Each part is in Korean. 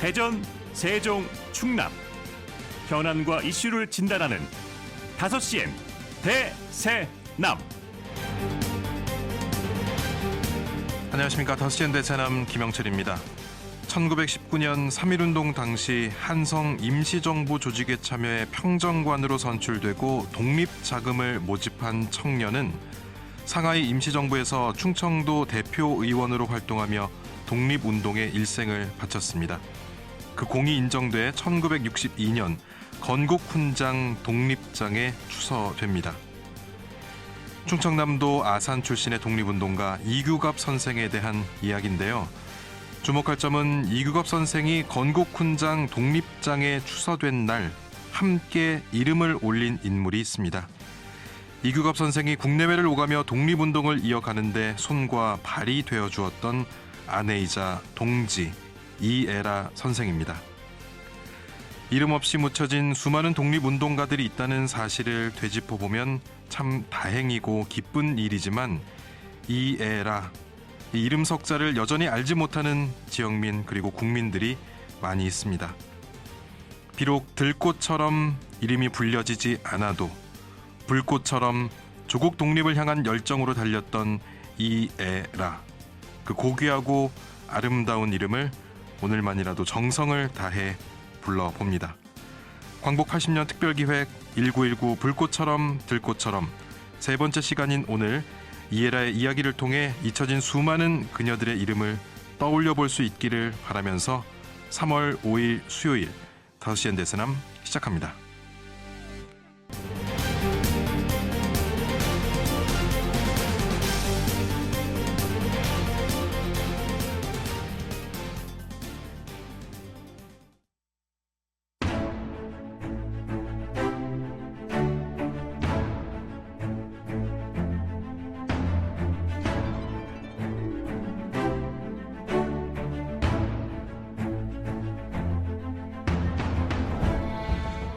대전, 세종, 충남 현안과 이슈를 진단하는 5시엔 대세남. 안녕하십니까. 5시엔 대세남 김영철입니다. 1919년 3.1운동 당시 한성 임시정부 조직에 참여해 평정관으로 선출되고 독립자금을 모집한 청년은 상하이 임시정부에서 충청도 대표의원으로 활동하며 독립운동에 일생을 바쳤습니다. 그 공이 인정돼 1962년 건국훈장 독립장에 추서됩니다. 충청남도 아산 출신의 독립운동가 이규갑 선생에 대한 이야기인데요. 주목할 점은 이규갑 선생이 건국훈장 독립장에 추서된 날 함께 이름을 올린 인물이 있습니다. 이규갑 선생이 국내외를 오가며 독립운동을 이어가는데 손과 발이 되어주었던 아내이자 동지 이애라 선생입니다. 이름 없이 묻혀진 수많은 독립운동가들이 있다는 사실을 되짚어보면 참 다행이고 기쁜 일이지만 이애라, 이 이름 석자를 여전히 알지 못하는 지역민 그리고 국민들이 많이 있습니다. 비록 들꽃처럼 이름이 불려지지 않아도 불꽃처럼 조국 독립을 향한 열정으로 달렸던 이애라, 그 고귀하고 아름다운 이름을 오늘만이라도 정성을 다해 불러봅니다. 광복 80년 특별기획 1919 불꽃처럼 들꽃처럼 세 번째 시간인 오늘 이애라의 이야기를 통해 잊혀진 수많은 그녀들의 이름을 떠올려 볼 수 있기를 바라면서 3월 5일 수요일 5시엔 대세남 시작합니다.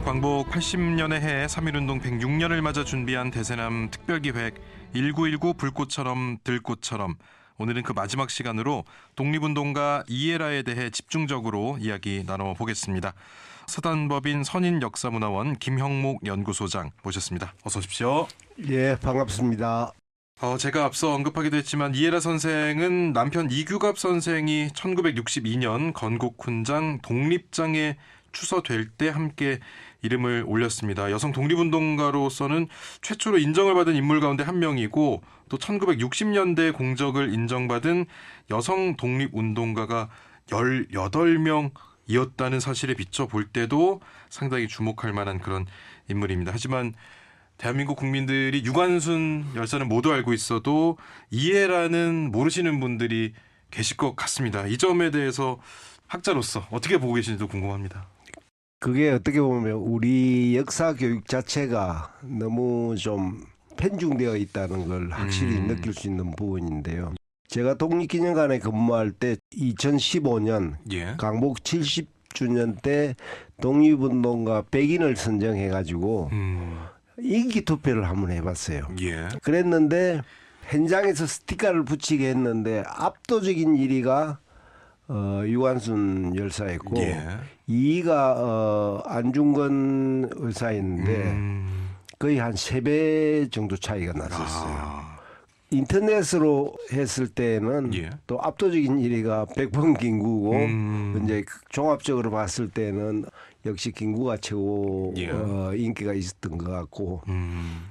광복 80년의 해 3.1운동 106년을 맞아 준비한 대세남 특별기획 1919 불꽃처럼 들꽃처럼, 오늘은 그 마지막 시간으로 독립운동가 이애라에 대해 집중적으로 이야기 나눠보겠습니다. 서단법인 선인역사문화원 김형목 연구소장 모셨습니다. 어서 오십시오. 예, 반갑습니다. 제가 앞서 언급하기도 했지만 이애라 선생은 남편 이규갑 선생이 1962년 건국훈장 독립장에 추서될 때 함께 이름을 올렸습니다. 여성 독립운동가로서는 최초로 인정을 받은 인물 가운데 한 명이고, 또 1960년대 공적을 인정받은 여성 독립운동가가 18명이었다는 사실에 비춰볼 때도 상당히 주목할 만한 그런 인물입니다. 하지만 대한민국 국민들이 유관순 열사는 모두 알고 있어도 이애라는 모르시는 분들이 계실 것 같습니다. 이 점에 대해서 학자로서 어떻게 보고 계신지도 궁금합니다. 그게 어떻게 보면 우리 역사 교육 자체가 너무 좀 편중되어 있다는 걸 확실히 느낄 수 있는 부분인데요. 제가 독립기념관에 근무할 때 2015년 광복 70주년 때 독립운동가 100인을 선정해가지고 인기 투표를 한번 해봤어요. 그랬는데 현장에서 스티커를 붙이게 했는데 압도적인 1위가 유관순 열사였고 2위가 안중근 의사였는데 거의 한 3배 정도 차이가 났었어요. 인터넷으로 했을 때는 또 압도적인 1위가 백범 김구고 이제 종합적으로 봤을 때는 역시 김구가 최고 인기가 있었던 것 같고,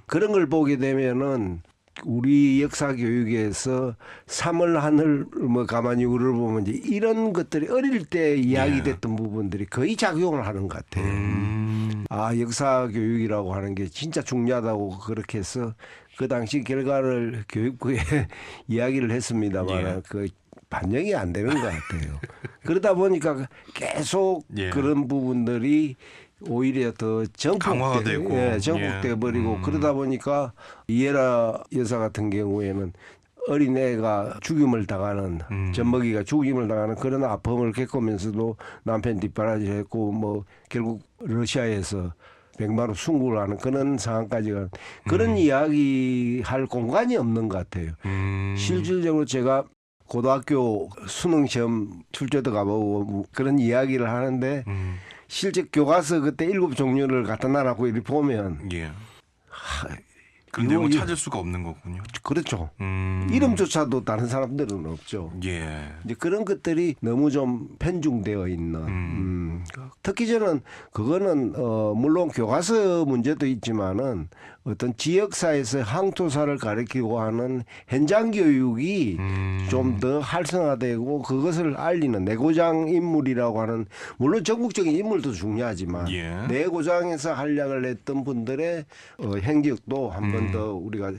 그런 걸 보게 되면은 우리 역사 교육에서 삼을 하늘 뭐 가만히 우러보면 이제 이런 것들이 어릴 때 이야기됐던 부분들이 거의 작용을 하는 것 같아요. 아, 역사 교육이라고 하는 게 진짜 중요하다고 그렇게 해서 그 당시 결과를 교육부에 이야기를 했습니다만 그 반영이 안 되는 것 같아요. 그러다 보니까 계속 그런 부분들이 오히려 더 전국되어 버리고 그러다 보니까 이애라 여사 같은 경우에는 어린애가 죽임을 당하는 젖먹이가 죽임을 당하는 그런 아픔을 겪으면서도 남편 뒷바라지를 했고 뭐 결국 러시아에서 백마로 순국을 하는 그런 상황까지가 그런 이야기할 공간이 없는 것 같아요. 실질적으로 제가 고등학교 수능 시험 출제도 가보고 뭐 그런 이야기를 하는데 실제 교과서 그때 7종류를 갖다 놔라고 이렇게 보면 예. 그런 이거- 내용을 이거- 찾을 수가 없는 거군요. 그렇죠. 이름조차도 다른 사람들은 없죠. 예. 이제 그런 것들이 너무 좀 편중되어 있는. 특히 저는 그거는 물론 교과서 문제도 있지만은 어떤 지역사에서 항토사를 가리키고 하는 현장 교육이 좀 더 활성화되고 그것을 알리는 내고장 인물이라고 하는 물론 전국적인 인물도 중요하지만 예. 내고장에서 활약을 했던 분들의 행적도 한 번 더 우리가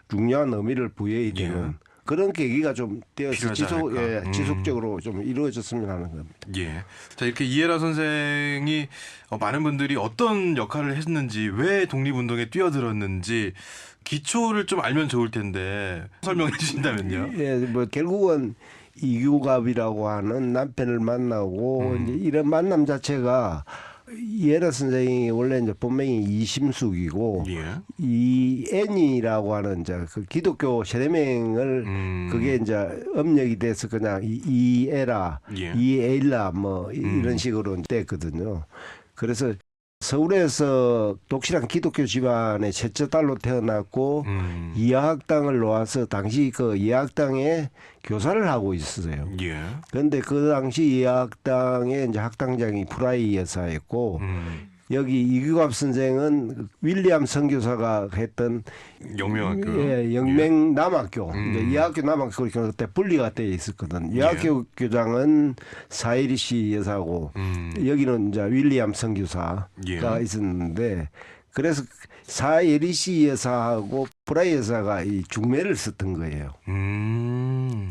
중요한 의미를 부여해야 되는 그런 계기가 좀 되어서 필요하지 않을까. 지속적으로 좀 이루어졌으면 하는 겁니다. 예. 자, 이렇게 이해라 선생이 많은 분들이 어떤 역할을 했는지, 왜 독립운동에 뛰어들었는지 기초를 좀 알면 좋을 텐데 설명해 주신다면요. 예, 뭐 결국은 이규갑이라고 하는 남편을 만나고 이제 이런 만남 자체가 이해라 선생이 원래 이제 본명이 이심숙이고 예. 이 애니라고 하는 이제 그 기독교 세례명을 그게 이제 업력이 돼서 그냥 이에라, 예. 이에일라 뭐 이런 식으로 됐거든요. 그래서 서울에서 독실한 기독교 집안의 셋째 딸로 태어났고 이하학당을 놓아서 당시 그 이하학당에 교사를 하고 있었어요. 예. 그런데 그 당시 이하학당의 이제 학당장이 프라이 여사였고 여기 이규갑 선생은 윌리엄 선교사가 했던 영명학교. 예, 영맹 남학교 이제 이하학교 남학교 그때 분리가 되어 있었거든. 이하학교 교장은 사이리 씨 여사고 여기는 이제 윌리엄 선교사가 예. 있었는데 그래서 사이리 씨 여사하고 프라이 여사가 이 중매를 썼던 거예요.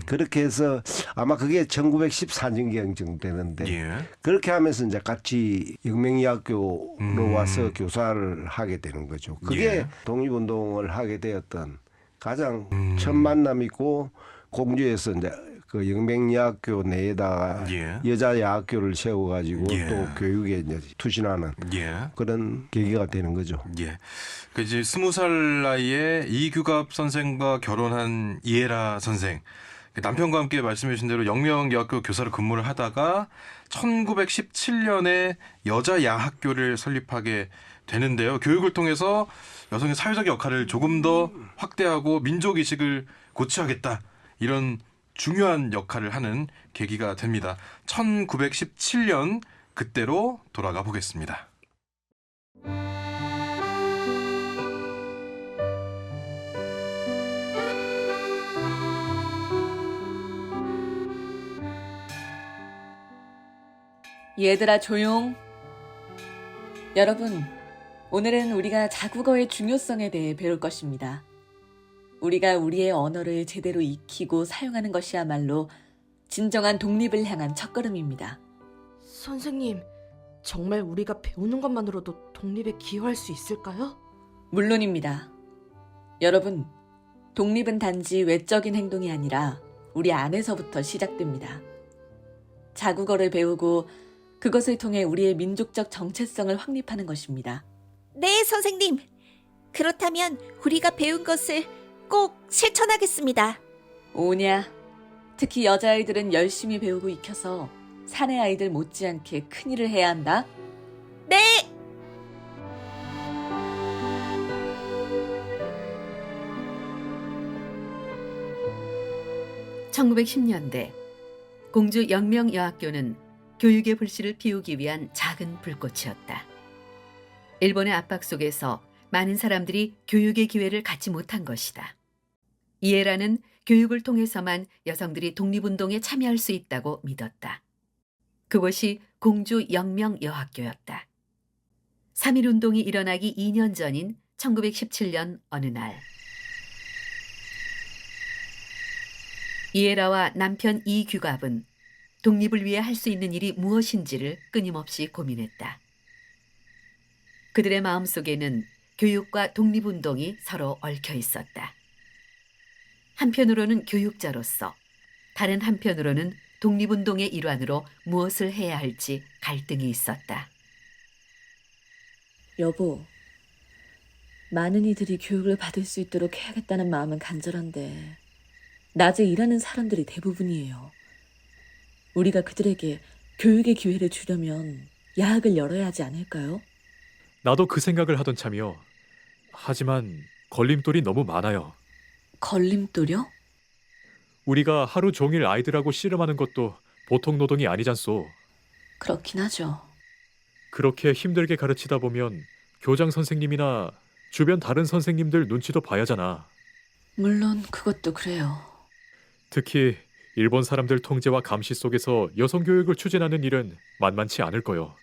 그렇게 해서 아마 그게 1914년경 정도 되는데 예. 그렇게 하면서 이제 같이 영맹이학교로 와서 교사를 하게 되는 거죠. 그게 예. 독립운동을 하게 되었던 가장 첫 만남이고 공주에서 이제 그 영맹여학교 내에다가 예. 여자 야학교를 세워가지고 예. 또 교육에 이제 투신하는 예. 그런 계기가 되는 거죠. 예. 그 이제 20살 나이에 이규갑 선생과 결혼한 이해라 선생. 남편과 함께 말씀해 주신 대로 영명여학교 교사로 근무를 하다가 1917년에 여자 야학교를 설립하게 되는데요. 교육을 통해서 여성의 사회적 역할을 조금 더 확대하고 민족의식을 고취하겠다. 이런 중요한 역할을 하는 계기가 됩니다. 1917년 그때로 돌아가 보겠습니다. 얘들아 조용. 여러분, 오늘은 우리가 자국어의 중요성에 대해 배울 것입니다. 우리가 우리의 언어를 제대로 익히고 사용하는 것이야말로 진정한 독립을 향한 첫걸음입니다. 선생님, 정말 우리가 배우는 것만으로도 독립에 기여할 수 있을까요? 물론입니다. 여러분, 독립은 단지 외적인 행동이 아니라 우리 안에서부터 시작됩니다. 자국어를 배우고 그것을 통해 우리의 민족적 정체성을 확립하는 것입니다. 네, 선생님. 그렇다면 우리가 배운 것을 꼭 실천하겠습니다. 오냐, 특히 여자아이들은 열심히 배우고 익혀서 사내 아이들 못지않게 큰일을 해야 한다. 네! 1910년대 공주 영명여학교는 교육의 불씨를 피우기 위한 작은 불꽃이었다. 일본의 압박 속에서 많은 사람들이 교육의 기회를 갖지 못한 것이다. 이해라는 교육을 통해서만 여성들이 독립운동에 참여할 수 있다고 믿었다. 그곳이 공주 영명여학교였다. 3.1운동이 일어나기 2년 전인 1917년 어느 날 이해라와 남편 이규갑은 독립을 위해 할 수 있는 일이 무엇인지를 끊임없이 고민했다. 그들의 마음속에는 교육과 독립운동이 서로 얽혀 있었다. 한편으로는 교육자로서, 다른 한편으로는 독립운동의 일환으로 무엇을 해야 할지 갈등이 있었다. 여보, 많은 이들이 교육을 받을 수 있도록 해야겠다는 마음은 간절한데 낮에 일하는 사람들이 대부분이에요. 우리가 그들에게 교육의 기회를 주려면 야학을 열어야 하지 않을까요? 나도 그 생각을 하던 참이요. 하지만 걸림돌이 너무 많아요. 걸림돌이요? 우리가 하루 종일 아이들하고 씨름하는 것도 보통 노동이 아니잖소. 그렇긴 하죠. 그렇게 힘들게 가르치다 보면 교장 선생님이나 주변 다른 선생님들 눈치도 봐야잖아. 물론 그것도 그래요. 특히 일본 사람들 통제와 감시 속에서 여성 교육을 추진하는 일은 만만치 않을 거요.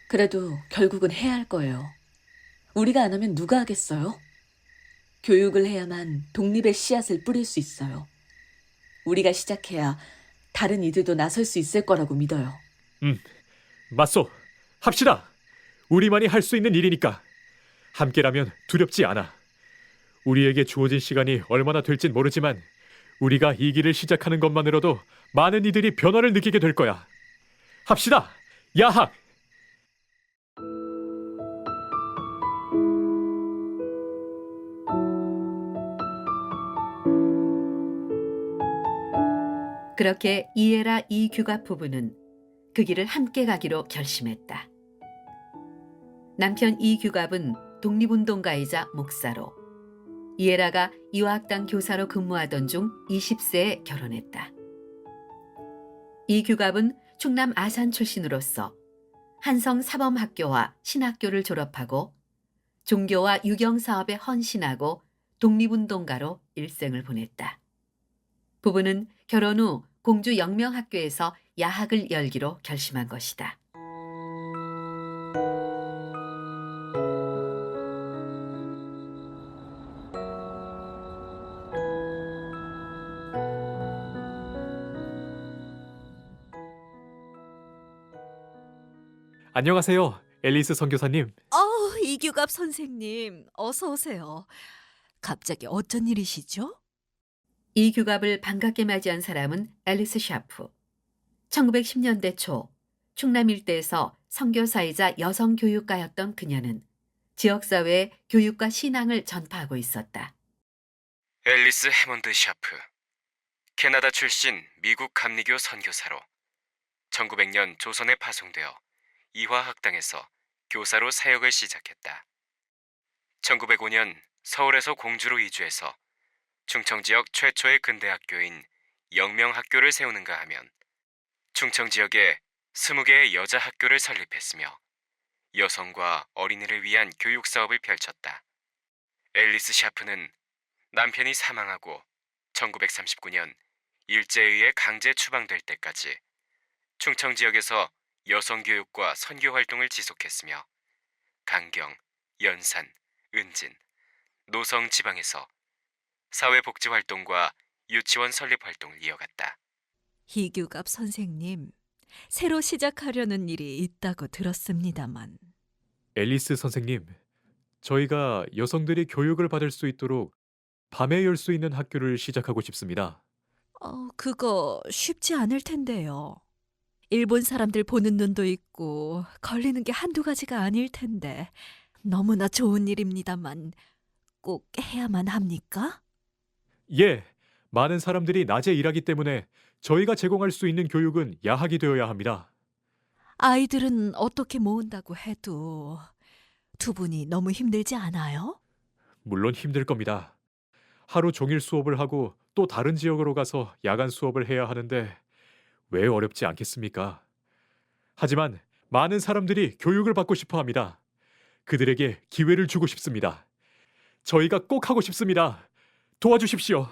그래도 결국은 해야 할 거예요. 우리가 안 하면 누가 하겠어요? 교육을 해야만 독립의 씨앗을 뿌릴 수 있어요. 우리가 시작해야 다른 이들도 나설 수 있을 거라고 믿어요. 맞소. 합시다. 우리만이 할 수 있는 일이니까. 함께라면 두렵지 않아. 우리에게 주어진 시간이 얼마나 될진 모르지만 우리가 이 길을 시작하는 것만으로도 많은 이들이 변화를 느끼게 될 거야. 합시다. 야학! 그렇게 이에라 이규갑 부부는 그 길을 함께 가기로 결심했다. 남편 이규갑은 독립운동가이자 목사로, 이에라가 이화학당 교사로 근무하던 중 20세에 결혼했다. 이규갑은 충남 아산 출신으로서 한성사범학교와 신학교를 졸업하고 종교와 유경사업에 헌신하고 독립운동가로 일생을 보냈다. 부부는 결혼 후 공주 영명학교에서 야학을 열기로 결심한 것이다. 안녕하세요. 앨리스 선교사님. 이규갑 선생님, 어서 오세요. 갑자기 어쩐 일이시죠? 이규갑을 반갑게 맞이한 사람은 앨리스 샤프. 1910년대 초 충남 일대에서 선교사이자 여성 교육가였던 그녀는 지역사회에 교육과 신앙을 전파하고 있었다. 앨리스 해먼드 샤프. 캐나다 출신 미국 감리교 선교사로 1900년 조선에 파송되어 이화학당에서 교사로 사역을 시작했다. 1905년 서울에서 공주로 이주해서 충청 지역 최초의 근대학교인 영명학교를 세우는가 하면 충청 지역에 20개의 여자 학교를 설립했으며 여성과 어린이를 위한 교육 사업을 펼쳤다. 앨리스 샤프는 남편이 사망하고 1939년 일제에 의해 강제 추방될 때까지 충청 지역에서 여성 교육과 선교 활동을 지속했으며 강경, 연산, 은진, 노성 지방에서 사회복지 활동과 유치원 설립 활동을 이어갔다. 이규갑 선생님, 새로 시작하려는 일이 있다고 들었습니다만. 앨리스 선생님, 저희가 여성들이 교육을 받을 수 있도록 밤에 열 수 있는 학교를 시작하고 싶습니다. 그거 쉽지 않을 텐데요. 일본 사람들 보는 눈도 있고 걸리는 게 한두 가지가 아닐 텐데 너무나 좋은 일입니다만 꼭 해야만 합니까? 예, 많은 사람들이 낮에 일하기 때문에 저희가 제공할 수 있는 교육은 야학이 되어야 합니다. 아이들은 어떻게 모은다고 해도 두 분이 너무 힘들지 않아요? 물론 힘들 겁니다. 하루 종일 수업을 하고 또 다른 지역으로 가서 야간 수업을 해야 하는데 왜 어렵지 않겠습니까? 하지만 많은 사람들이 교육을 받고 싶어 합니다. 그들에게 기회를 주고 싶습니다. 저희가 꼭 하고 싶습니다. 도와주십시오.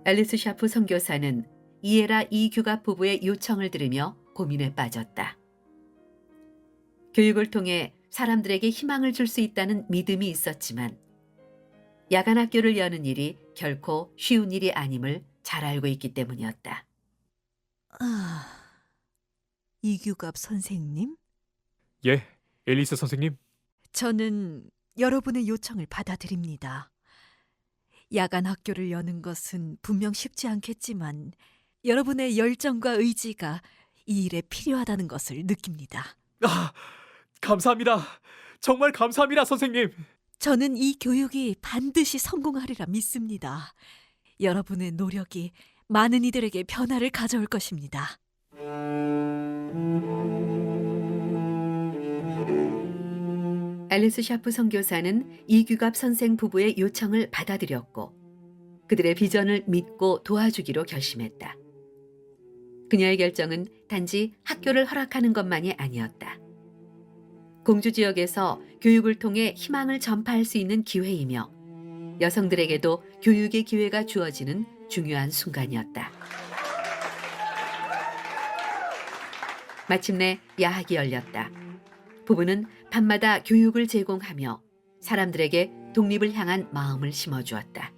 앨리스 샤프 선교사는 이에라 이규갑 부부의 요청을 들으며 고민에 빠졌다. 교육을 통해 사람들에게 희망을 줄 수 있다는 믿음이 있었지만 야간 학교를 여는 일이 결코 쉬운 일이 아님을 잘 알고 있기 때문이었다. 이규갑 선생님? 예, 앨리스 선생님. 저는 여러분의 요청을 받아들입니다. 야간 학교를 여는 것은 분명 쉽지 않겠지만 여러분의 열정과 의지가 이 일에 필요하다는 것을 느낍니다. 아, 감사합니다. 정말 감사합니다, 선생님. 저는 이 교육이 반드시 성공하리라 믿습니다. 여러분의 노력이 많은 이들에게 변화를 가져올 것입니다. 앨리스 샤프 선교사는 이규갑 선생 부부의 요청을 받아들였고 그들의 비전을 믿고 도와주기로 결심했다. 그녀의 결정은 단지 학교를 허락하는 것만이 아니었다. 공주 지역에서 교육을 통해 희망을 전파할 수 있는 기회이며 여성들에게도 교육의 기회가 주어지는 중요한 순간이었다. 마침내 야학이 열렸다. 부부는 밤마다 교육을 제공하며 사람들에게 독립을 향한 마음을 심어주었다.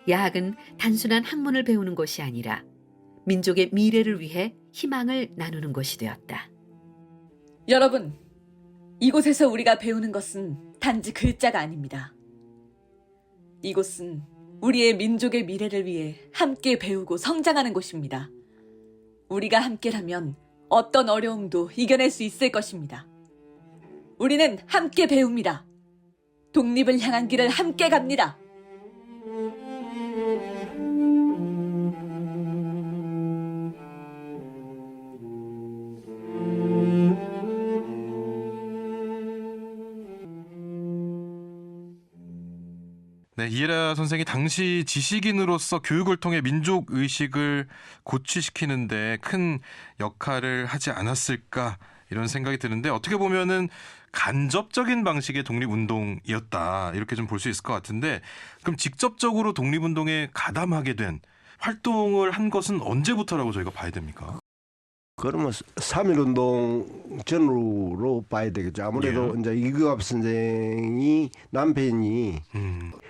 야학은 단순한 학문을 배우는 것이 아니라 민족의 미래를 위해 희망을 나누는 것이 되었다. 여러분, 이곳에서 우리가 배우는 것은 단지 글자가 아닙니다. 이곳은 우리의 민족의 미래를 위해 함께 배우고 성장하는 곳입니다. 우리가 함께라면 어떤 어려움도 이겨낼 수 있을 것입니다. 우리는 함께 배웁니다. 독립을 향한 길을 함께 갑니다. 네, 이해라 선생이 당시 지식인으로서 교육을 통해 민족 의식을 고취시키는데 큰 역할을 하지 않았을까 이런 생각이 드는데 어떻게 보면은 간접적인 방식의 독립운동이었다 이렇게 좀 볼 수 있을 것 같은데 그럼 직접적으로 독립운동에 가담하게 된 활동을 한 것은 언제부터라고 저희가 봐야 됩니까? 그러면 3.1운동 전후로 봐야 되겠죠. 아무래도 예. 이제 이규갑 선생이 남편이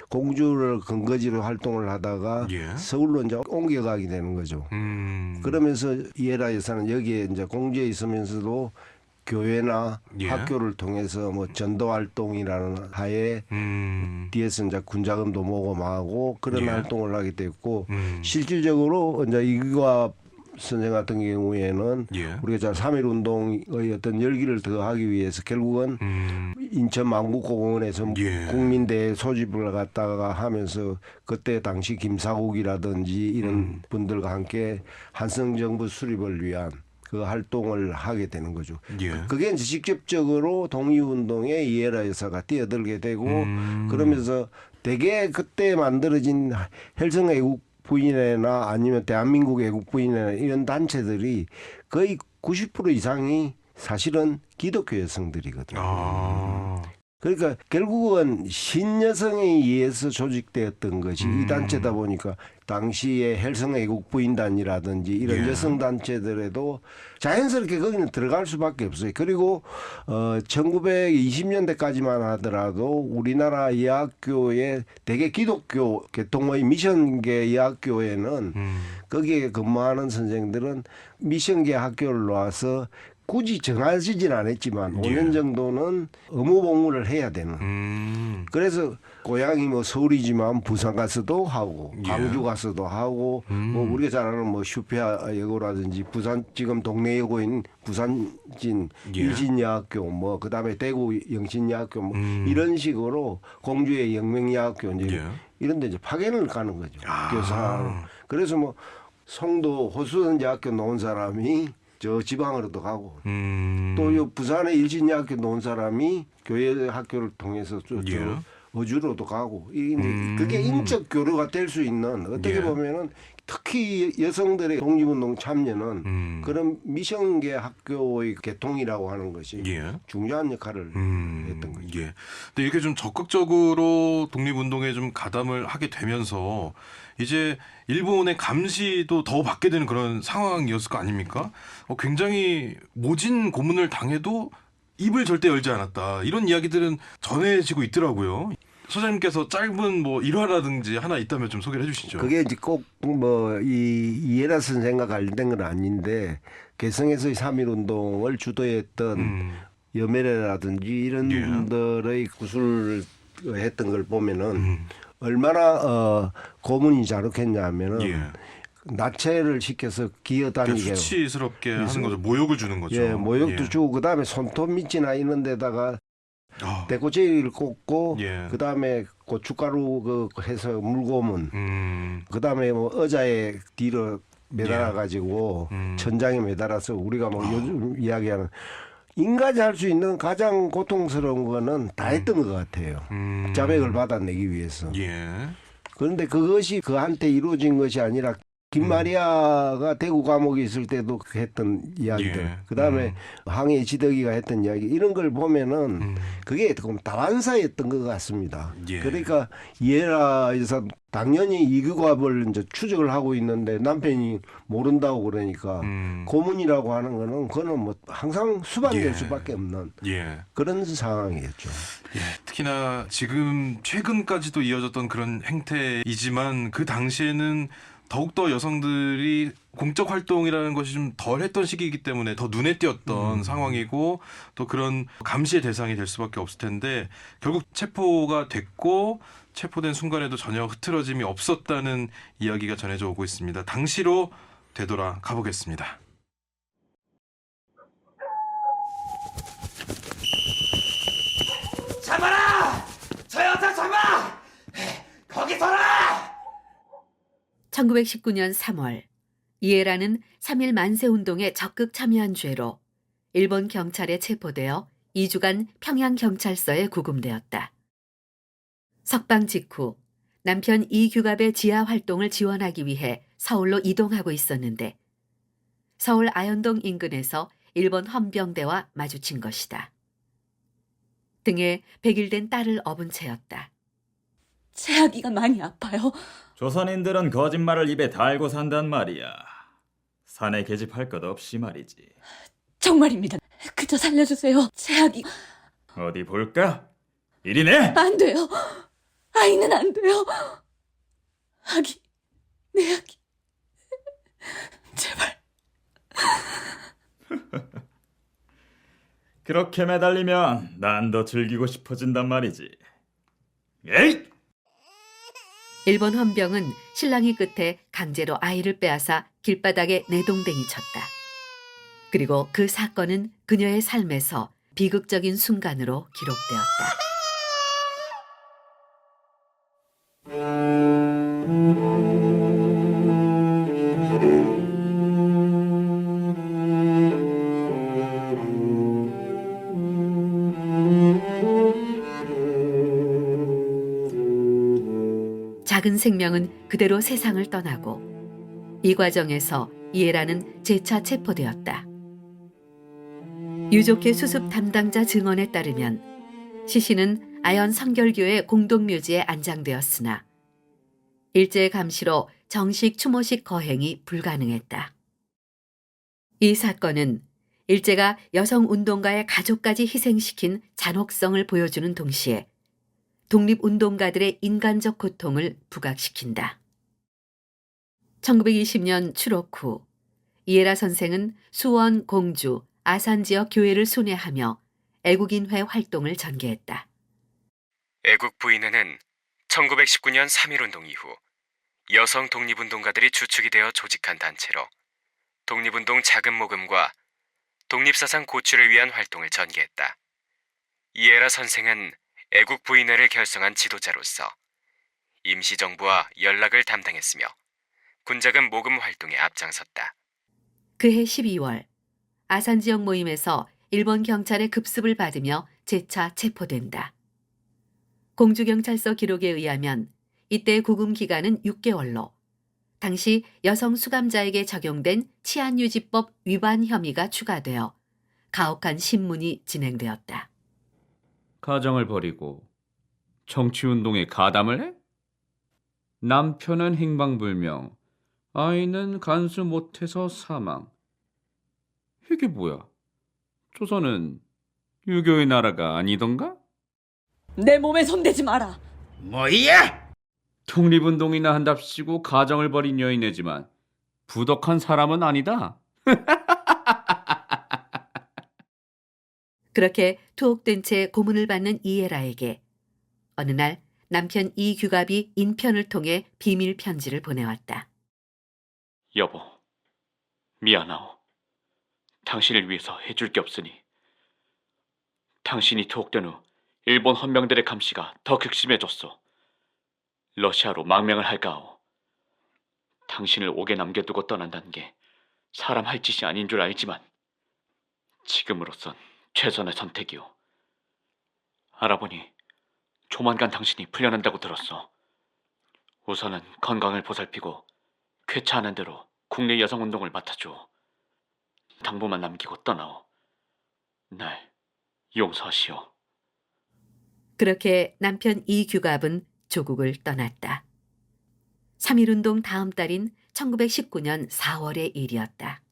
공주를 근거지로 활동을 하다가 예. 서울로 이제 옮겨가게 되는 거죠. 그러면서 이해라 여사는 여기에 이제 공주에 있으면서도 교회나 예. 학교를 통해서 뭐 전도 활동이라는 하에 뒤에서 이제 군자금도 모금하고 그런 예. 활동을 하게 됐고 실질적으로 이제 이규갑 선생 같은 경우에는 예. 우리가 잘 3.1운동의 어떤 열기를 더하기 위해서 결국은 인천 만국공원에서 예. 국민대회 소집을 갖다가 하면서 그때 당시 김사국이라든지 이런 분들과 함께 한성정부 수립을 위한 그 활동을 하게 되는 거죠. 예. 그게 이제 직접적으로 독립운동에 이해라 여사가 뛰어들게 되고 그러면서 대개 그때 만들어진 헬성애국 부인회나 아니면 대한민국 애국부인회나 이런 단체들이 거의 90% 이상이 사실은 기독교 여성들이거든요. 아. 그러니까 결국은 신여성에 의해서 조직되었던 것이 이 단체다 보니까 당시에 헬성애국부인단이라든지 이런 예. 여성단체들에도 자연스럽게 거기는 들어갈 수밖에 없어요. 그리고 1920년대까지만 하더라도 우리나라 예학교의 대개 기독교 계통의 미션계 예학교에는 거기에 근무하는 선생들은 미션계 학교를 와서 굳이 정하지진 않았지만 예. 5년 정도는 의무 복무를 해야 되는. 그래서 고향이 뭐 서울이지만 부산 가서도 하고 예. 광주 가서도 하고 뭐 우리가 잘 아는 뭐 슈페아 여고라든지 부산 지금 동네 여고인 부산진 예. 일진여학교 뭐 그다음에 대구 영신여학교 뭐 이런 식으로 공주의 영명여학교 이제 예. 이런 데 이제 파견을 가는 거죠. 아. 교사로. 그래서 뭐 송도 호수선제학교 나온 사람이 저 지방으로도 가고 또 요 부산의 일진여학교 나온 사람이 교회 학교를 통해서 저 예. 어주로도 가고 이제 그게 인적 교류가 될 수 있는 어떻게 예. 보면은 특히 여성들의 독립운동 참여는 그런 미션계 학교의 개통이라고 하는 것이 예. 중요한 역할을 했던 거죠. 예. 근데 이렇게 좀 적극적으로 독립운동에 좀 가담을 하게 되면서 이제 일본의 감시도 더 받게 되는 그런 상황이었을 거 아닙니까? 굉장히 모진 고문을 당해도 입을 절대 열지 않았다. 이런 이야기들은 전해지고 있더라고요. 소장님께서 짧은 뭐 일화라든지 하나 있다면 좀 소개를 해주시죠. 그게 이제 꼭 뭐 이 이해라 선생과 관련된 건 아닌데 개성에서의 3.1운동을 주도했던 여매래라든지 이런 예. 분들의 구술을 했던 걸 보면은 얼마나 고문이 잔혹했냐면은 예. 나체를 시켜서 기어다니게 그러니까 수치스럽게 그래서- 하는 거죠. 모욕을 주는 거죠. 예, 모욕도 예. 주고 그다음에 손톱 밑이나 이런 데다가 아, 대꼬치를 꽂고 예. 그다음에 고춧가루 해서 물고문 그다음에 뭐 의자에 뒤로 매달아 가지고 천장에 매달아서 우리가 뭐 요즘 이야기하는 인간이 할 수 있는 가장 고통스러운 거는 다 했던 것 같아요. 자백을 받아내기 위해서. 예. 그런데 그것이 그한테 이루어진 것이 아니라 김마리아가 대구 감옥에 있을 때도 했던 이야기들, 예. 그다음에 항해 지덕이가 했던 이야기 이런 걸 보면은 그게 조금 다반사였던 것 같습니다. 예. 그러니까 이에라에서 당연히 이규갑을 이제 추적을 하고 있는데 남편이 모른다고 그러니까 고문이라고 하는 거는 그거는 뭐 항상 수반될 예. 수밖에 없는 예. 그런 상황이었죠. 예, 특히나 지금 최근까지도 이어졌던 그런 행태이지만 그 당시에는 더욱더 여성들이 공적 활동이라는 것이 좀 덜 했던 시기이기 때문에 더 눈에 띄었던 상황이고 또 그런 감시의 대상이 될 수밖에 없을 텐데 결국 체포가 됐고 체포된 순간에도 전혀 흐트러짐이 없었다는 이야기가 전해져 오고 있습니다. 당시로 되돌아 가보겠습니다. 잡아라! 저 여자 잡아! 거기 서라! 1919년 3월 이에라는 3.1 만세운동에 적극 참여한 죄로 일본 경찰에 체포되어 2주간 평양경찰서에 구금되었다. 석방 직후 남편 이규갑의 지하 활동을 지원하기 위해 서울로 이동하고 있었는데 서울 아현동 인근에서 일본 헌병대와 마주친 것이다. 등에 백일된 딸을 업은 채였다. 제 아기가 많이 아파요. 조선인들은 거짓말을 입에 달고 산단 말이야. 산에 계집할 것 없이 말이지. 정말입니다. 그저 살려주세요. 제 아기 어디 볼까? 이리 내! 안 돼요. 아이는 안 돼요. 아기, 내 아기. 제발. 그렇게 매달리면 난 더 즐기고 싶어진단 말이지. 에이! 일본 헌병은 신랑이 끝에 강제로 아이를 빼앗아 길바닥에 내동댕이 쳤다. 그리고 그 사건은 그녀의 삶에서 비극적인 순간으로 기록되었다. 작은 생명은 그대로 세상을 떠나고 이 과정에서 이에라는 재차 체포되었다. 유족회 수습 담당자 증언에 따르면 시신은 아현 성결교회 공동묘지에 안장되었으나 일제 감시로 정식 추모식 거행이 불가능했다. 이 사건은 일제가 여성운동가의 가족까지 희생시킨 잔혹성을 보여주는 동시에 독립운동가들의 인간적 고통을 부각시킨다. 1920년 추록 후 이에라 선생은 수원, 공주, 아산 지역 교회를 순회하며 애국인회 활동을 전개했다. 애국 부인회는 1919년 3.1운동 이후 여성 독립운동가들이 주축이 되어 조직한 단체로 독립운동 자금 모금과 독립사상 고취를 위한 활동을 전개했다. 이에라 선생은 애국 부인회를 결성한 지도자로서 임시정부와 연락을 담당했으며 군자금 모금 활동에 앞장섰다. 그해 12월 아산 지역 모임에서 일본 경찰의 급습을 받으며 재차 체포된다. 공주경찰서 기록에 의하면 이때 구금 기간은 6개월로 당시 여성 수감자에게 적용된 치안유지법 위반 혐의가 추가되어 가혹한 신문이 진행되었다. 가정을 버리고 정치운동에 가담을 해? 남편은 행방불명, 아이는 간수 못해서 사망. 이게 뭐야? 조선은 유교의 나라가 아니던가? 내 몸에 손대지 마라. 뭐야? 독립운동이나 한답시고 가정을 버린 여인이지만 부덕한 사람은 아니다. 그렇게 투옥된 채 고문을 받는 이에라에게 어느 날 남편 이규갑이 인편을 통해 비밀 편지를 보내왔다. 여보, 미안하오. 당신을 위해서 해줄 게 없으니. 당신이 투옥된 후 일본 헌병들의 감시가 더 극심해졌소. 러시아로 망명을 할까오. 당신을 옥에 남겨두고 떠난다는 게 사람 할 짓이 아닌 줄 알지만 지금으로선 최선의 선택이오. 알아보니 조만간 당신이 풀려난다고 들었어. 우선은 건강을 보살피고 쾌차하는 대로 국내 여성운동을 맡아줘. 당부만 남기고 떠나오. 날 용서하시오. 그렇게 남편 이규갑은 조국을 떠났다. 3.1운동 다음 달인 1919년 4월의 일이었다.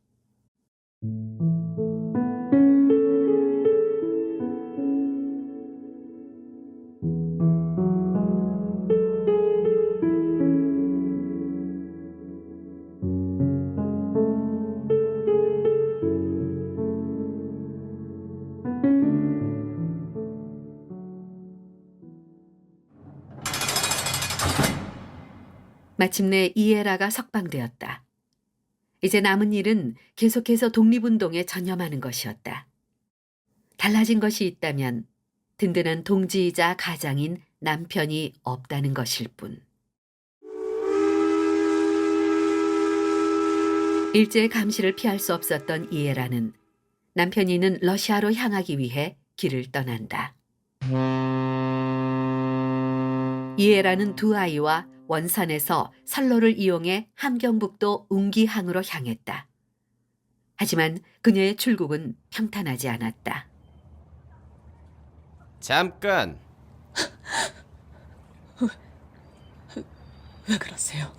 마침내 이에라가 석방되었다. 이제 남은 일은 계속해서 독립운동에 전념하는 것이었다. 달라진 것이 있다면 든든한 동지이자 가장인 남편이 없다는 것일 뿐. 일제의 감시를 피할 수 없었던 이에라는 남편이 있는 러시아로 향하기 위해 길을 떠난다. 이에라는 두 아이와 원산에서 선로를 이용해 함경북도 웅기항으로 향했다. 하지만 그녀의 출국은 평탄하지 않았다. 잠깐. 왜 그러세요?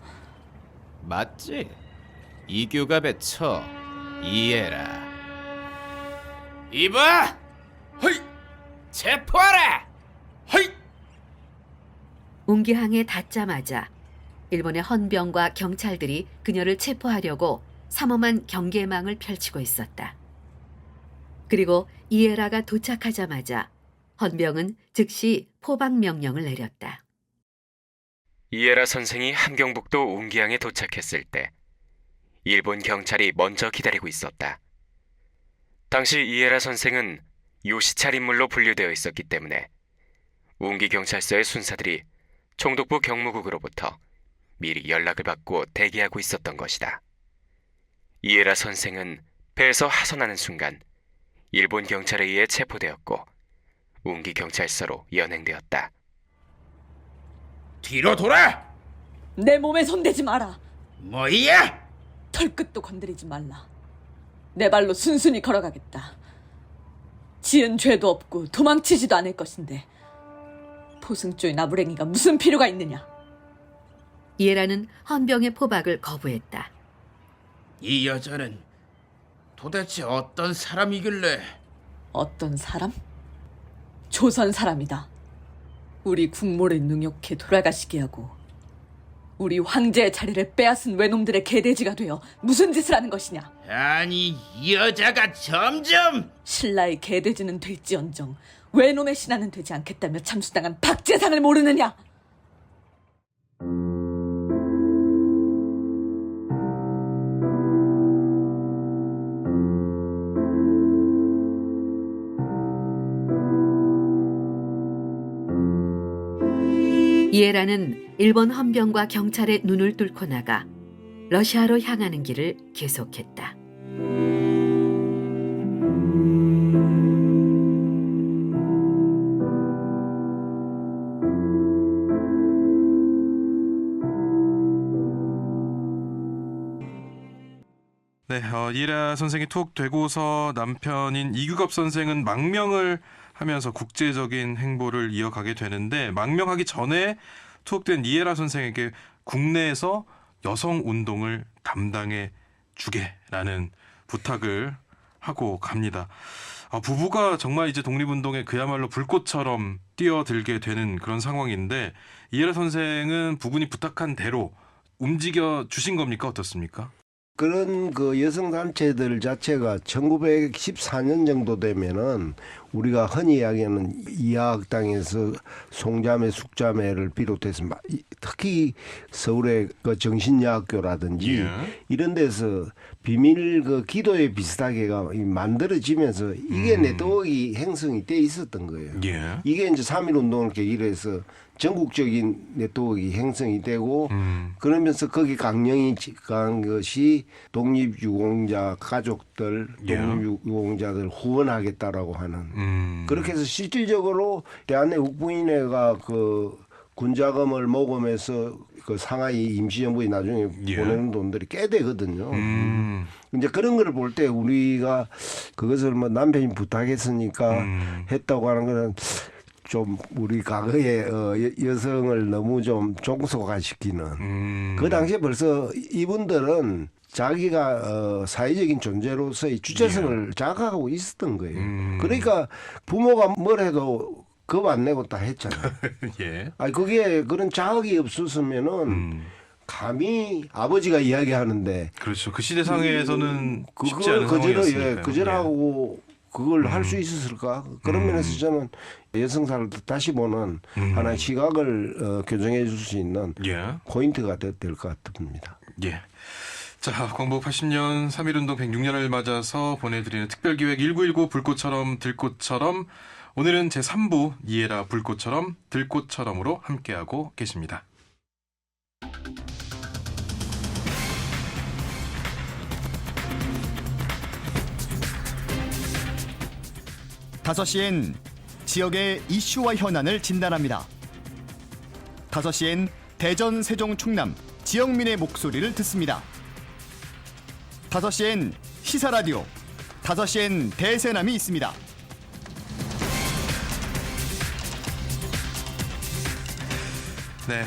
맞지? 이규갑의 처 이해라. 이봐! 허이! 체포하라! 허이! 웅기항에 닿자마자 일본의 헌병과 경찰들이 그녀를 체포하려고 삼엄한 경계망을 펼치고 있었다. 그리고 이에라가 도착하자마자 헌병은 즉시 포박 명령을 내렸다. 이에라 선생이 함경북도 웅기항에 도착했을 때 일본 경찰이 먼저 기다리고 있었다. 당시 이에라 선생은 요시찰 인물로 분류되어 있었기 때문에 웅기 경찰서의 순사들이 총독부 경무국으로부터 미리 연락을 받고 대기하고 있었던 것이다. 이에라 선생은 배에서 하선하는 순간 일본 경찰에 의해 체포되었고 웅기 경찰서로 연행되었다. 뒤로 돌아! 내 몸에 손대지 마라. 뭐야? 털끝도 건드리지 말라. 내 발로 순순히 걸어가겠다. 지은 죄도 없고 도망치지도 않을 것인데 포승조의 나부랭이가 무슨 필요가 있느냐. 이에라는 헌병의 포박을 거부했다. 이 여자는 도대체 어떤 사람이길래? 어떤 사람? 조선 사람이다. 우리 국모를 능욕해 돌아가시게 하고 우리 황제의 자리를 빼앗은 외놈들의 개돼지가 되어 무슨 짓을 하는 것이냐. 아니, 이 여자가 점점... 신라의 개돼지는 될지언정 외놈의 신하는 되지 않겠다며 참수당한 박재상을 모르느냐. 이에라는 일본 헌병과 경찰의 눈을 뚫고 나가 러시아로 향하는 길을 계속했다. 네, 이에라 선생이 투옥되고서 남편인 이규갑 선생은 망명을 하면서 국제적인 행보를 이어가게 되는데 망명하기 전에 투옥된 이에라 선생에게 국내에서 여성 운동을 담당해 주게라는 부탁을 하고 갑니다. 부부가 정말 이제 독립운동에 그야말로 불꽃처럼 뛰어들게 되는 그런 상황인데 이에라 선생은 부군이 부탁한 대로 움직여 주신 겁니까? 어떻습니까? 그런 그 여성 단체들 자체가 1914년 정도 되면은 우리가 흔히 이야기하는 이화학당에서 송자매, 숙자매를 비롯해서 특히 서울의 그 정신여학교라든지 이런 데서 비밀 그 기도회 비슷하게가 만들어지면서 이게 네트워크가 형성이 돼 있었던 거예요. 이게 이제 3.1 운동을 계기로 해서 전국적인 네트워크가 형성이 되고 그러면서 거기 강령이 간 것이 독립유공자 가족들, 독립유공자들 후원하겠다라고 하는 그렇게 해서 실질적으로 대한내 국부인회가 그 군자금을 모금해서 그 상하이 임시정부에 나중에 보내는 돈들이 꽤 되거든요. 이제 그런 걸 볼 때 우리가 그것을 뭐 남편이 부탁했으니까 했다고 하는 거는 좀 우리 과거의 여성을 너무 좀 종속화시키는 그 당시에 벌써 이분들은 자기가 사회적인 존재로서의 주체성을 자각하고 있었던 거예요. 그러니까 부모가 뭘 해도 겁 안 내고 다 했잖아요. 아니 그게 그런 자각이 없었으면은 감히 아버지가 이야기하는데 그렇죠. 그 시대상에서는 쉽지 그걸 않은 상황이었으니까요. 거절하고 그걸 할 수 있었을까? 그런 면에서 저는 여성사를 다시 보는 하나의 시각을 교정해 줄 수 있는 포인트가 될 것 같습니다. 예. 자, 광복 80년 3.1운동 106년을 맞아서 보내드리는 특별기획 1919 불꽃처럼 들꽃처럼 오늘은 제3부 이해라 불꽃처럼 들꽃처럼으로 함께하고 계십니다. 5시엔 지역의 이슈와 현안을 진단합니다. 5시엔 대전, 세종, 충남 지역민의 목소리를 듣습니다. 5시엔 시사라디오, 5시엔 대세남이 있습니다. 네,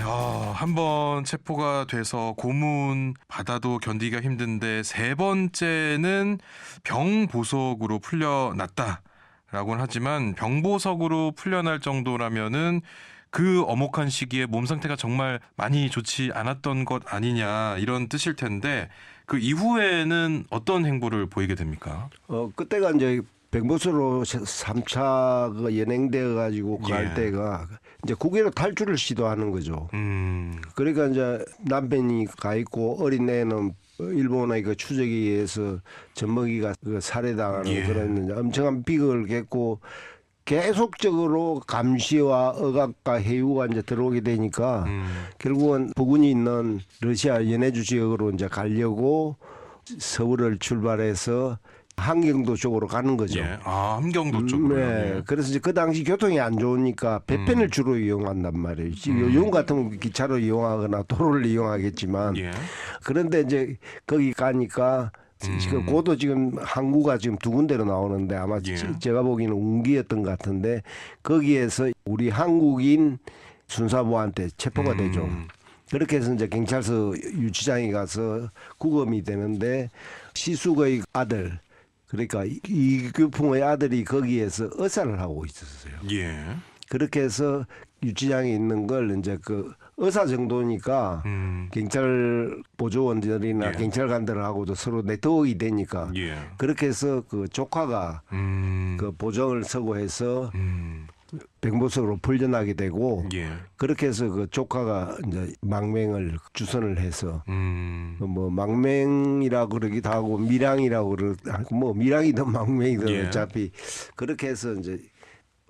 한번 체포가 돼서 고문 받아도 견디기가 힘든데 세 번째는 병보석으로 풀려났다라고는 하지만 병보석으로 풀려날 정도라면은 그 엄혹한 시기에 몸 상태가 정말 많이 좋지 않았던 것 아니냐 이런 뜻일 텐데 그 이후에는 어떤 행보를 보이게 됩니까? 그때가 이제 병보석으로 3차 그 연행되어 가지고 갈 때가 이제 국외로 탈출을 시도하는 거죠. 그러니까 이제 남편이 가 있고 어린 애는 일본의 그 추적에 의해서 젖먹이가 그 살해당하는 그런 이제 엄청난 비극을 겪고 계속적으로 감시와 억압과 해유가 이제 들어오게 되니까 결국은 부근이 있는 러시아 연해주 지역으로 이제 가려고 서울을 출발해서 함경도 쪽으로 가는 거죠. 함경도 쪽으로. 네. 그래서 이제 그 당시 교통이 안 좋으니까 배편을 주로 이용한단 말이에요. 요즘 같으면 기차로 이용하거나 도로를 이용하겠지만 그런데 이제 거기 가니까 지금 고도 지금 항구가 지금 2군데로 나오는데 아마 제가 보기에는 운기였던 것 같은데 거기에서 우리 한국인 순사부한테 체포가 되죠. 그렇게 해서 이제 경찰서 유치장에 가서 구금이 되는데 시숙의 아들 그러니까 이규풍의 아들이 거기에서 의사를 하고 있었어요. 그렇게 해서 유치장에 있는 걸 이제 그 의사 정도니까 경찰 보조원들이나 경찰관들하고도 서로 네트워크가 되니까 그렇게 해서 그 조카가 그 보정을 서고 해서 병보석으로 풀려나게 되고 그렇게 해서 그 조카가 이제 망명을 주선을 해서 뭐 망명이라고 그러기도 하고 밀양이라고 그러고 뭐 밀양이든 망명이든 어차피 그렇게 해서 이제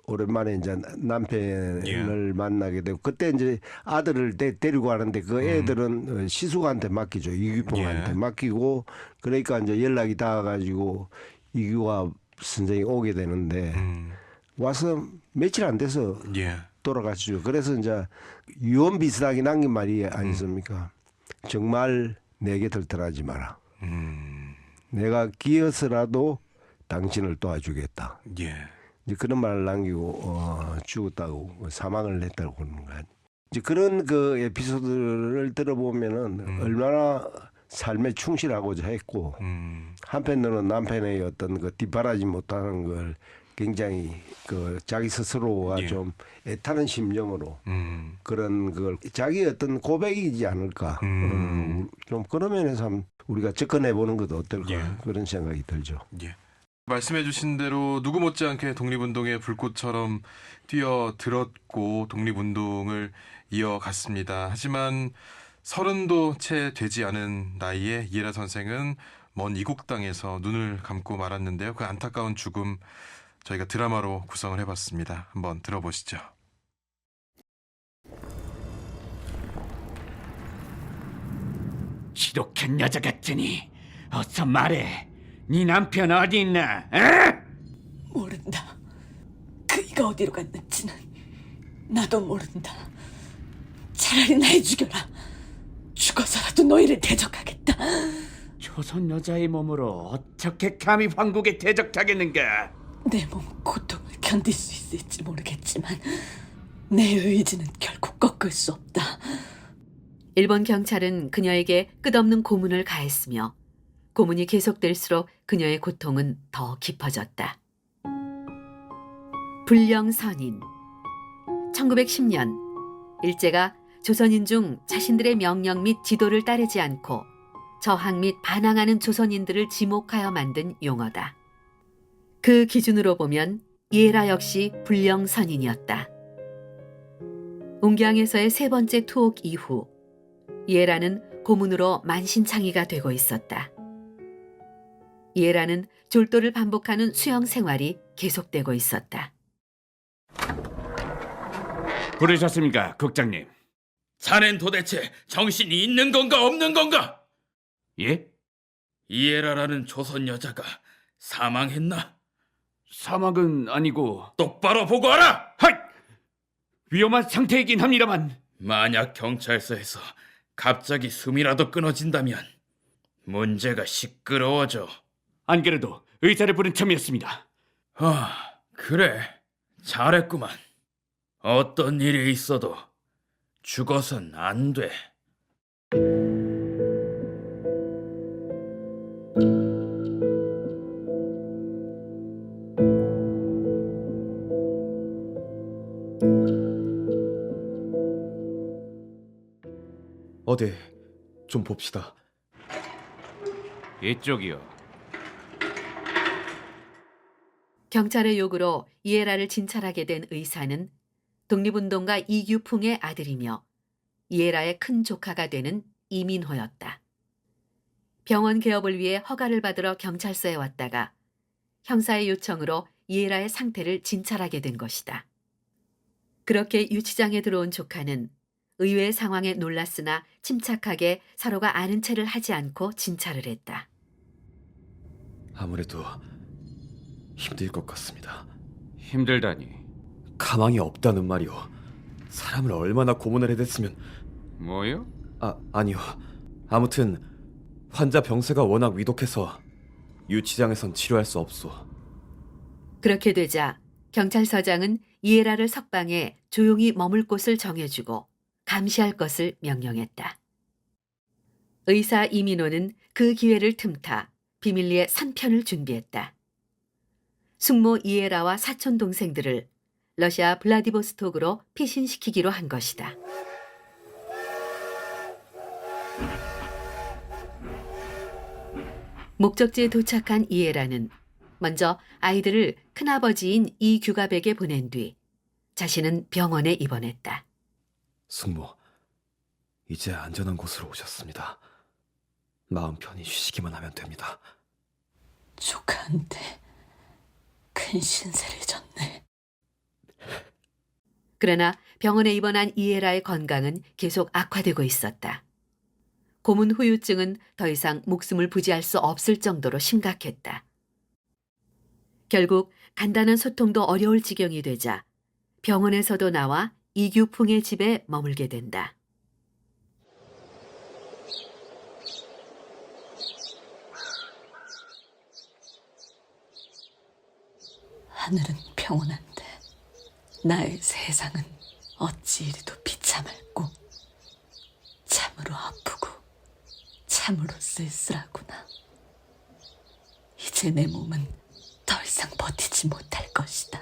오랜만에 이제 남편을 만나게 되고 그때 이제 아들을 데리고 가는데 그 애들은 시숙한테 맡기죠. 이규풍한테 맡기고 그러니까 이제 연락이 닿아가지고 이규가 선생이 오게 되는데 와서 며칠 안 돼서 돌아가시죠. 그래서 이제 유언 비슷하게 남긴 말이 아니습니까? 정말 내게 들떠나지 마라. 내가 기어서라도 당신을 도와주겠다. 이제 그런 말을 남기고 죽었다고 사망을 했다고 그러는 거 아니에요. 이제 그런 그 에피소드를 들어보면은 얼마나 삶에 충실하고자 했고 한편으로는 남편의 어떤 그 뒷바라지 못하는 걸 굉장히 그 자기 스스로가 좀 애타는 심정으로 그런 걸 자기 어떤 고백이지 않을까. 좀 그런 면에서 우리가 접근해 보는 것도 어떨까 그런 생각이 들죠. 말씀해주신 대로 누구 못지않게 독립운동의 불꽃처럼 뛰어들었고 독립운동을 이어갔습니다. 하지만 30도 채 되지 않은 나이에 이에라 선생은 먼 이국 땅에서 눈을 감고 말았는데요. 그 안타까운 죽음 저희가 드라마로 구성을 해봤습니다. 한번 들어보시죠. 지독한 여자 같으니 어서 말해. 네 남편 어디 있나? 에? 모른다. 그이가 어디로 갔는지는 나도 모른다. 차라리 날 죽여라. 죽어서라도 너희를 대적하겠다. 조선 여자의 몸으로 어떻게 감히 황국에 대적하겠는가? 내 몸 고통을 견딜 수 있을지 모르겠지만 내 의지는 결코 꺾을 수 없다. 일본 경찰은 그녀에게 끝없는 고문을 가했으며 고문이 계속될수록 그녀의 고통은 더 깊어졌다. 불령선인 1910년 일제가 조선인 중 자신들의 명령 및 지도를 따르지 않고 저항 및 반항하는 조선인들을 지목하여 만든 용어다. 그 기준으로 보면 이에라 역시 불령선인이었다. 옹기항에서의 3번째 투옥 이후 이에라는 고문으로 만신창이가 되고 있었다. 이에라는 졸도를 반복하는 수영 생활이 계속되고 있었다. 부르셨습니까, 국장님? 자넨 도대체 정신이 있는 건가 없는 건가? 예? 이에라라는 조선 여자가 사망했나? 사망은 아니고 똑바로 보고하라! 하이! 위험한 상태이긴 합니다만 만약 경찰서에서 갑자기 숨이라도 끊어진다면 문제가 시끄러워져. 안 그래도 의사를 부른 참이었습니다. 그래. 잘했구만. 어떤 일이 있어도 죽어선 안 돼. 어디 좀 봅시다. 이쪽이요. 경찰의 요구로 이에라를 진찰하게 된 의사는 독립운동가 이규풍의 아들이며 이에라의 큰 조카가 되는 이민호였다. 병원 개업을 위해 허가를 받으러 경찰서에 왔다가 형사의 요청으로 이에라의 상태를 진찰하게 된 것이다. 그렇게 유치장에 들어온 조카는 의외의 상황에 놀랐으나 침착하게 서로가 아는 체를 하지 않고 진찰을 했다. 아무래도 힘들 것 같습니다. 힘들다니. 가망이 없다는 말이오. 사람을 얼마나 고문을 해댔으면. 뭐요? 아니요. 아무튼 환자 병세가 워낙 위독해서 유치장에선 치료할 수 없소. 그렇게 되자 경찰서장은 이에라를 석방해 조용히 머물 곳을 정해주고 감시할 것을 명령했다. 의사 이민호는 그 기회를 틈타 비밀리에 산편을 준비했다. 숙모 이에라와 사촌 동생들을 러시아 블라디보스톡으로 피신시키기로 한 것이다. 목적지에 도착한 이에라는 먼저 아이들을 큰아버지인 이규갑에게 보낸 뒤 자신은 병원에 입원했다. 숙모, 이제 안전한 곳으로 오셨습니다. 마음 편히 쉬시기만 하면 됩니다. 조카한테 큰 신세를 졌네. 그러나 병원에 입원한 이에라의 건강은 계속 악화되고 있었다. 고문 후유증은 더 이상 목숨을 부지할 수 없을 정도로 심각했다. 결국 간단한 소통도 어려울 지경이 되자 병원에서도 나와 이규풍의 집에 머물게 된다. 하늘은 평온한데 나의 세상은 어찌 이리도 비참할꼬. 참으로 아프고 참으로 쓸쓸하구나. 이제 내 몸은 더 이상 버티지 못할 것이다.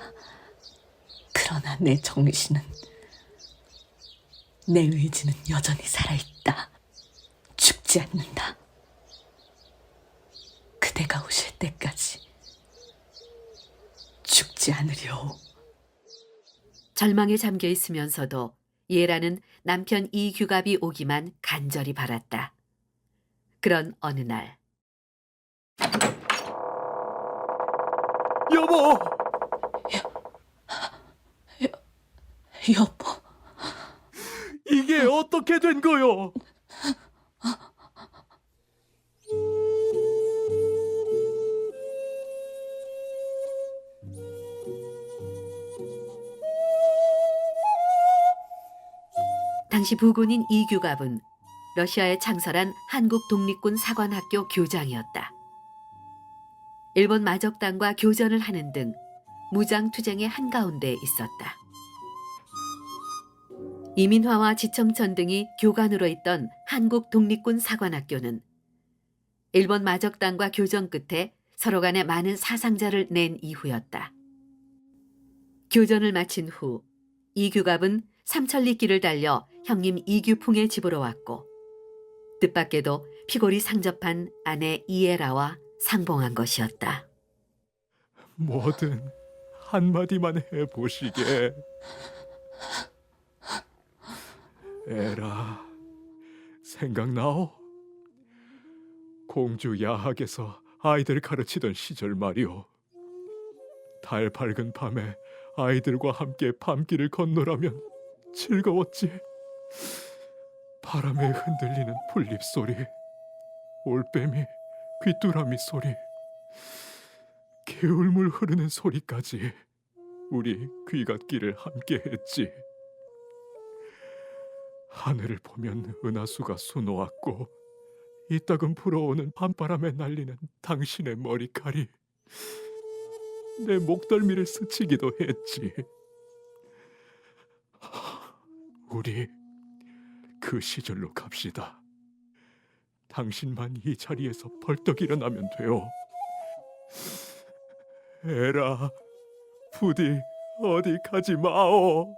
그러나 내 정신은, 내 의지는 여전히 살아있다. 죽지 않는다. 그대가 오실 때까지 죽지 않으려. 절망에 잠겨 있으면서도 이에라는 남편 이규갑이 오기만 간절히 바랐다. 그런 어느 날 여보! 여보. 이게 어떻게 된 거요? 당시 부군인 이규갑은 러시아에 창설한 한국 독립군 사관학교 교장이었다. 일본 마적당과 교전을 하는 등 무장투쟁의 한가운데 있었다. 이민화와 지청천 등이 교관으로 있던 한국 독립군 사관학교는 일본 마적당과 교전 끝에 서로 간에 많은 사상자를 낸 이후였다. 교전을 마친 후 이규갑은 삼천리 길을 달려 형님 이규풍의 집으로 왔고 뜻밖에도 피골이 상접한 아내 이에라와 상봉한 것이었다. 뭐든 한마디만 해보시게. 에라, 생각나오? 공주 야학에서 아이들 가르치던 시절 말이오. 달 밝은 밤에 아이들과 함께 밤길을 건너라면 즐거웠지. 바람에 흔들리는 풀잎 소리, 올빼미, 귀뚜라미 소리, 개울물 흐르는 소리까지 우리 귀갓길을 함께 했지. 하늘을 보면 은하수가 수놓았고 이따금 불어오는 밤바람에 날리는 당신의 머리칼이 내 목덜미를 스치기도 했지. 우리 그 시절로 갑시다. 당신만 이 자리에서 벌떡 일어나면 돼요. 에라, 부디 어디 가지 마오.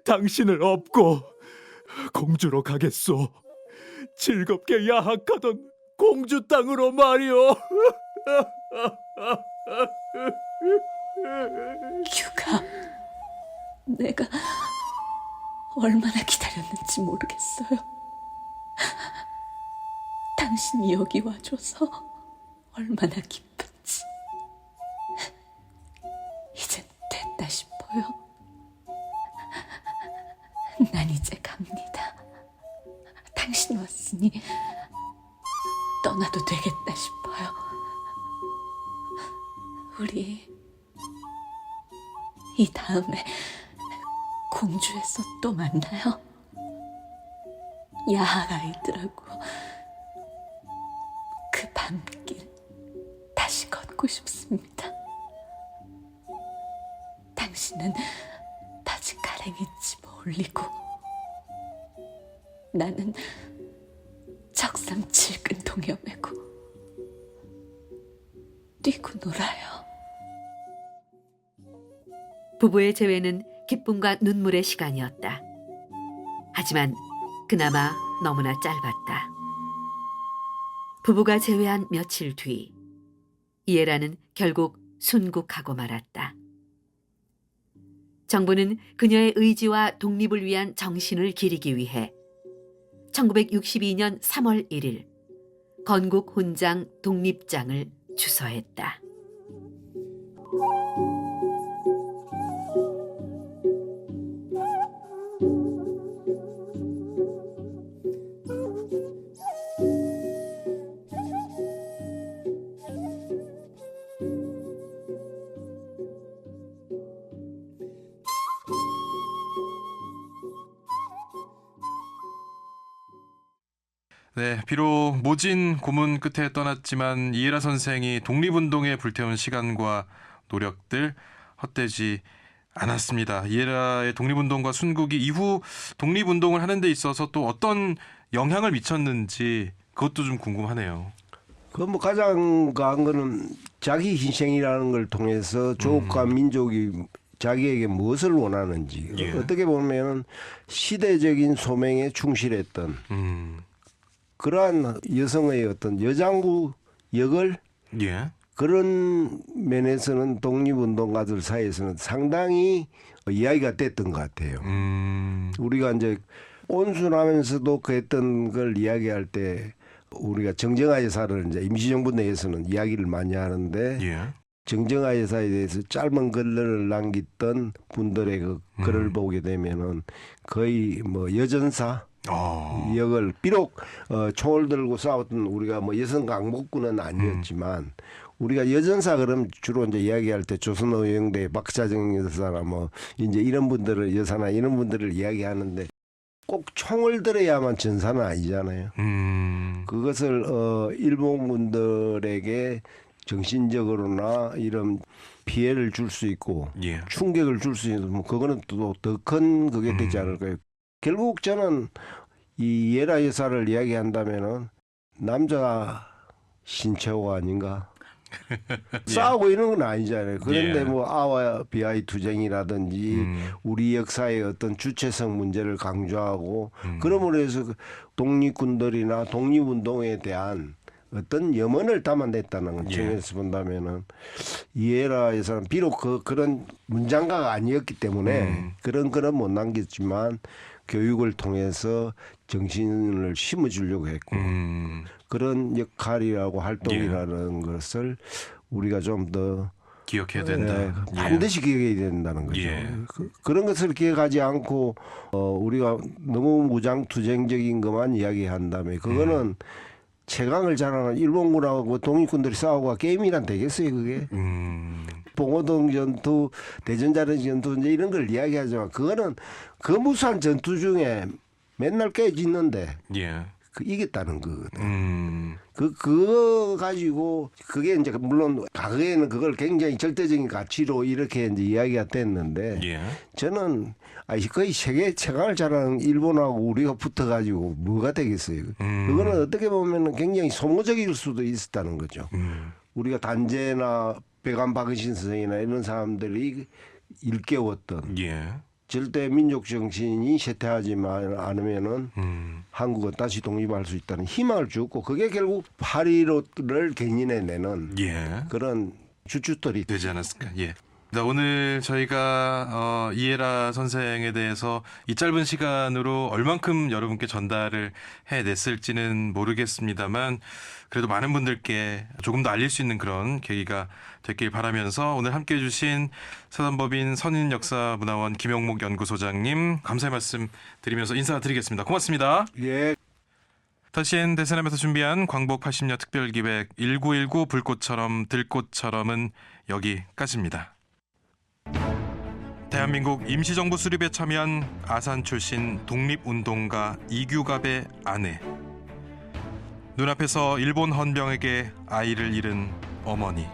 당신을 업고 공주로 가겠소. 즐겁게 야학하던 공주 땅으로 말이오. 규가, 내가 얼마나 기다렸는지 모르겠어요. 당신이 여기 와줘서 얼마나 기쁜지. 이젠 됐다 싶어요. 난 이제 갑니다. 당신 왔으니 떠나도 되겠다 싶어요. 우리 이 다음에 공주에서 또 만나요. 야학 아이들하고 그 밤길 다시 걷고 싶습니다. 당신은 바지 가랭이 집어 올리고 나는 적삼 칠근 동여 메고 뛰고 놀아요. 부부의 재회는 기쁨과 눈물의 시간이었다. 하지만 그나마 너무나 짧았다. 부부가 재회한 며칠 뒤 이에라는 결국 순국하고 말았다. 정부는 그녀의 의지와 독립을 위한 정신을 기리기 위해 1962년 3월 1일 건국 훈장 독립장을 주서했다. 네, 비록 모진 고문 끝에 떠났지만 이에라 선생이 독립운동에 불태운 시간과 노력들 헛되지 않았습니다. 이에라의 독립운동과 순국이 이후 독립운동을 하는 데 있어서 또 어떤 영향을 미쳤는지 그것도 좀 궁금하네요. 그 뭐 가장 강한 거는 자기 희생이라는 걸 통해서 조국과 민족이 자기에게 무엇을 원하는지 예. 어떻게 보면 시대적인 소명에 충실했던 그러한 여성의 어떤 여장부 역을 예. 그런 면에서는 독립운동가들 사이에서는 상당히 이야기가 됐던 것 같아요. 우리가 이제 온순하면서도 그 했던 걸 이야기할 때 우리가 정정아 여사를 이제 임시정부 내에서는 이야기를 많이 하는데 예. 정정아 여사에 대해서 짧은 글을 남겼던 분들의 그 글을 보게 되면은 거의 뭐 여전사 역을 비록 총을 들고 싸웠던 우리가 뭐 여성 강복군은 아니었지만 우리가 여전사 그럼 주로 이제 이야기할 때 조선노영대 박사정 여사나 뭐 이제 이런 분들을 여사나 이런 분들을 이야기하는데 꼭 총을 들어야만 전사는 아니잖아요. 그것을 일본 분들에게 정신적으로나 이런 피해를 줄 수 있고 예. 충격을 줄 수 있는 그거는 또 더 큰 그게 되지 않을까요? 결국 저는 이 이에라 여사를 이야기한다면은 남자 신체호가 아닌가. 싸우고 이런 건 아니잖아요. 그런데 예. 뭐 아와 비아이 투쟁이라든지 우리 역사의 어떤 주체성 문제를 강조하고 그러므로 해서 독립군들이나 독립운동에 대한 어떤 염원을 담아냈다는 측면에서 본다면은 이에라에서는 비록 그런 문장가가 아니었기 때문에 그런 글은 못 남겼지만 교육을 통해서 정신을 심어주려고 했고 그런 역할이라고 활동이라는 것을 우리가 좀 더 기억해야 된다. 반드시 기억해야 된다는 거죠. 그런 것을 기억하지 않고 우리가 너무 무장투쟁적인 것만 이야기한다면 그거는 최강을 자랑하는 일본군하고 독립군들이 싸우고 게임이란 되겠어요 그게. 봉오동 전투, 대전자령 전투 이제 이런 걸 이야기하지만 그거는 그 무수한 전투 중에 맨날 깨지는데 예. 이겼다는 거거든. 그거 가지고 그게 이제 물론 과거에는 그걸 굉장히 절대적인 가치로 이렇게 이제 이야기가 됐는데 예. 저는 거의 세계 최강을 자랑하는 일본하고 우리가 붙어가지고 뭐가 되겠어요. 그거는 어떻게 보면 굉장히 소모적일 수도 있었다는 거죠. 우리가 단재나 백안 박은신 선생이나 이런 사람들이 일깨웠던 예. 절대 민족 정신이 쇠퇴하지 않으면은 한국은 다시 독립할 수 있다는 희망을 주고 그게 결국 8.15를 견인해내는 그런 주춧돌이 되지 않았을까. 예. 오늘 저희가 이에라 선생에 대해서 이 짧은 시간으로 얼만큼 여러분께 전달을 해냈을지는 모르겠습니다만 그래도 많은 분들께 조금 더 알릴 수 있는 그런 계기가 됐길 바라면서 오늘 함께해 주신 사단법인 선인역사문화원 김영목 연구소장님 감사의 말씀 드리면서 인사드리겠습니다. 고맙습니다. 예. 다시엔 대세남에서 준비한 광복 80년 특별기획 1919 불꽃처럼 들꽃처럼은 여기까지입니다. 대한민국 임시정부 수립에 참여한 아산 출신 독립운동가 이규갑의 아내, 눈앞에서 일본 헌병에게 아이를 잃은 어머니,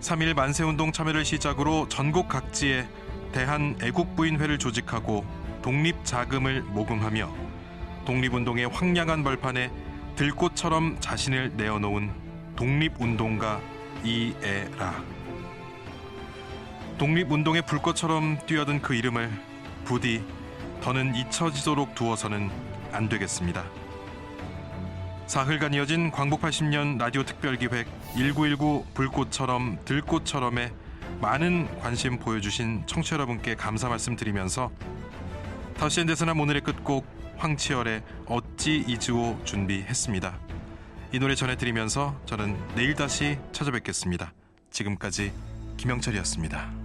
3.1 만세운동 참여를 시작으로 전국 각지에 대한애국부인회를 조직하고 독립자금을 모금하며 독립운동의 황량한 벌판에 들꽃처럼 자신을 내어놓은 독립운동가 이에라. 독립운동의 불꽃처럼 뛰어든 그 이름을 부디 더는 잊혀지도록 두어서는 안 되겠습니다. 사흘간 이어진 광복 80년 라디오 특별기획 1919 불꽃처럼 들꽃처럼에 많은 관심 보여주신 청취자 여러분께 감사 말씀드리면서 다시엔 대세남 오늘의 끝곡 황치열의 어찌 잊으오 준비했습니다. 이 노래 전해드리면서 저는 내일 다시 찾아뵙겠습니다. 지금까지 김영철이었습니다.